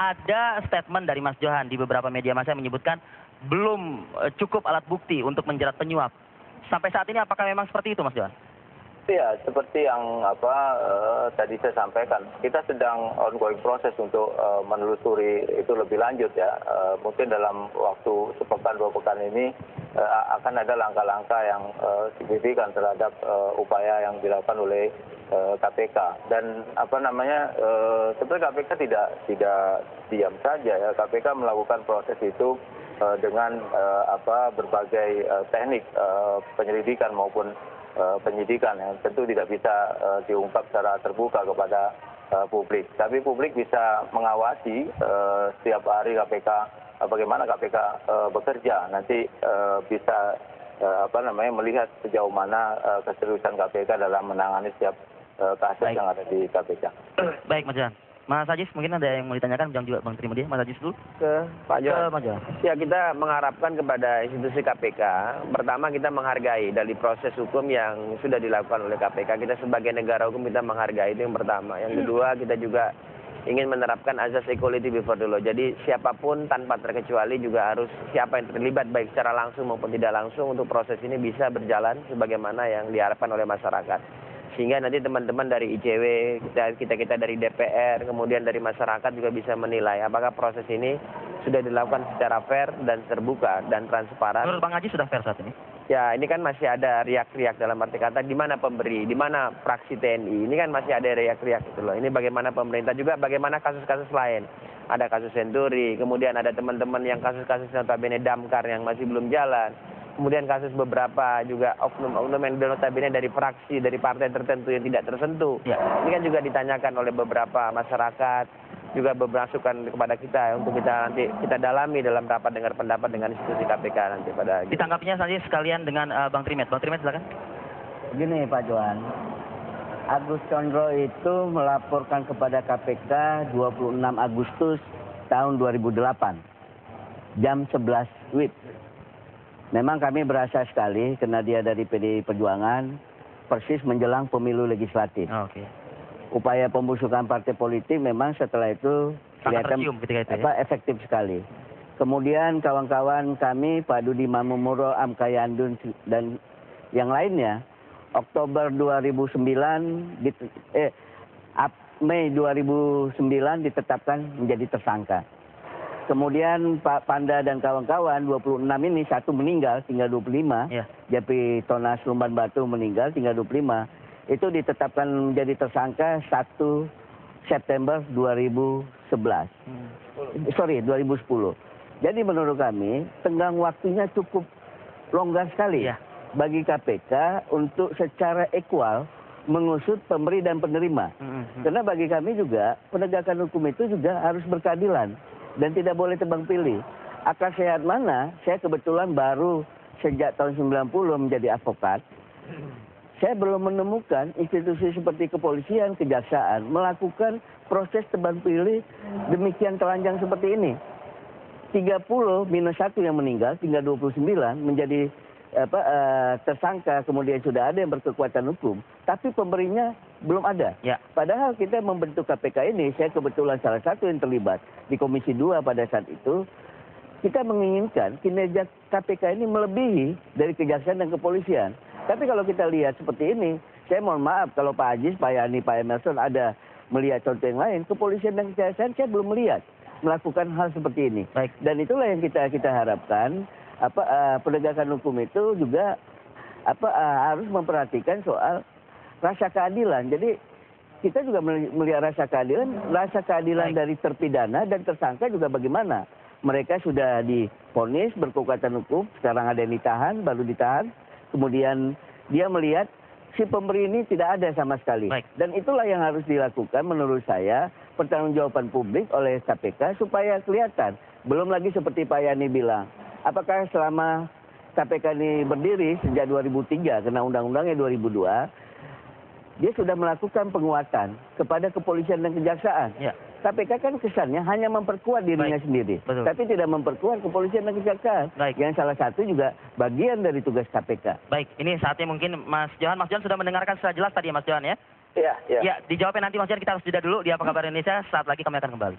ada statement dari Mas Johan di beberapa media massa yang menyebutkan belum cukup alat bukti untuk menjerat penyuap. Sampai saat ini apakah memang seperti itu, Mas Johan? Ya, seperti yang tadi saya sampaikan, kita sedang ongoing proses untuk menelusuri itu lebih lanjut ya. Mungkin dalam waktu sepekan 2 pekan ini akan ada langkah-langkah yang signifikan terhadap upaya yang dilakukan oleh KPK. Dan sebenarnya KPK tidak diam saja ya. KPK melakukan proses itu dengan berbagai teknik penyelidikan maupun penyidikan yang tentu tidak bisa diungkap secara terbuka kepada publik. Tapi publik bisa mengawasi setiap hari KPK, bagaimana KPK bekerja. Nanti bisa melihat sejauh mana keseriusan KPK dalam menangani setiap kasus yang ada di KPK. Baik, Mas Johan. Mas Ajis, mungkin ada yang mau ditanyakan, jangan juga Bang Trimedia. Mas Ajis dulu. Ke Pak Johan. Ke Mas Johan. Ya, kita mengharapkan kepada institusi KPK, pertama kita menghargai dari proses hukum yang sudah dilakukan oleh KPK. Kita sebagai negara hukum kita menghargai, itu yang pertama. Yang kedua, kita juga ingin menerapkan azas equality before the law. Jadi siapapun tanpa terkecuali juga harus siapa yang terlibat baik secara langsung maupun tidak langsung untuk proses ini bisa berjalan sebagaimana yang diharapkan oleh masyarakat. Sehingga nanti teman-teman dari ICW, kita dari DPR, kemudian dari masyarakat juga bisa menilai apakah proses ini sudah dilakukan secara fair dan terbuka dan transparan. Menurut Bang Haji sudah fair saat ini? Ya, ini kan masih ada riak-riak dalam arti kata di mana pemberi, di mana fraksi TNI. Ini kan masih ada riak-riak gitu loh. Ini bagaimana pemerintah juga, bagaimana kasus-kasus lain. Ada kasus Senturi, kemudian ada teman-teman yang kasus-kasus notabene Damkar yang masih belum jalan. Kemudian kasus beberapa juga oknum-oknum yang notabene dari fraksi, dari partai tertentu yang tidak tersentuh. Ya. Ini kan juga ditanyakan oleh beberapa masyarakat, juga bermasukan kepada kita untuk kita dalami dalam rapat dengar pendapat dengan institusi KPK nanti pada. Ditanggapinya saja sekalian dengan Bang Trimet. Bang Trimet silakan. Begini Pak Johan, Agus Condro itu melaporkan kepada KPK 26 Agustus tahun 2008, jam 11 WIB. Memang kami berasa sekali karena dia dari PDI Perjuangan, persis menjelang pemilu legislatif. Oke. Upaya pembusukan partai politik memang setelah itu kelihatan efektif sekali. Kemudian kawan-kawan kami, Pak Dudi Mamumuro, Amka Yandun, dan yang lainnya, Oktober 2009, Mei 2009 ditetapkan menjadi tersangka. Kemudian Pak Panda dan kawan-kawan 26 ini satu meninggal tinggal 25, ya. Japi Tonas Lumban Batu meninggal tinggal 25, itu ditetapkan menjadi tersangka 1 September 2011. 2010. Jadi menurut kami tenggang waktunya cukup longgar sekali ya. Bagi KPK untuk secara equal mengusut pemberi dan penerima. Karena bagi kami juga penegakan hukum itu juga harus berkeadilan. Dan tidak boleh tebang pilih. Akal sehat mana, saya kebetulan baru sejak tahun 90 menjadi advokat. Saya belum menemukan institusi seperti kepolisian, kejaksaan melakukan proses tebang pilih demikian telanjang seperti ini. 30 minus 1 yang meninggal, tinggal 29 menjadi tersangka, kemudian sudah ada yang berkekuatan hukum, tapi pemberinya belum ada. Ya. Padahal kita membentuk KPK ini, saya kebetulan salah satu yang terlibat di Komisi 2 pada saat itu, kita menginginkan kinerja KPK ini melebihi dari kejaksaan dan kepolisian. Tapi kalau kita lihat seperti ini, saya mohon maaf kalau Pak Ajis, Pak Yani, Pak Emerson ada melihat contoh yang lain, kepolisian dan kejaksaan saya belum melihat melakukan hal seperti ini. Baik. Dan itulah yang kita harapkan. Penegakan hukum itu juga harus memperhatikan soal rasa keadilan. Jadi kita juga melihat rasa keadilan dari terpidana dan tersangka juga bagaimana. Mereka sudah divonis berkekuatan hukum, sekarang ada yang ditahan, baru ditahan. Kemudian dia melihat si pemberi ini tidak ada sama sekali. Baik. Dan itulah yang harus dilakukan menurut saya, pertanggungjawaban publik oleh KPK supaya kelihatan. Belum lagi seperti Pak Yani bilang, apakah selama KPK ini berdiri sejak 2003, karena undang-undangnya 2002, dia sudah melakukan penguatan kepada kepolisian dan kejaksaan. Ya. KPK kan kesannya hanya memperkuat dirinya sendiri, tapi tidak memperkuat kepolisian dan kejaksaan. Yang salah satu juga bagian dari tugas KPK. Baik, ini saatnya mungkin Mas Johan sudah mendengarkan secara jelas tadi ya Mas Johan ya? Iya. Ya, dijawabnya nanti Mas Johan, kita harus jeda dulu di Apa Kabar Indonesia, saat lagi kami akan kembali.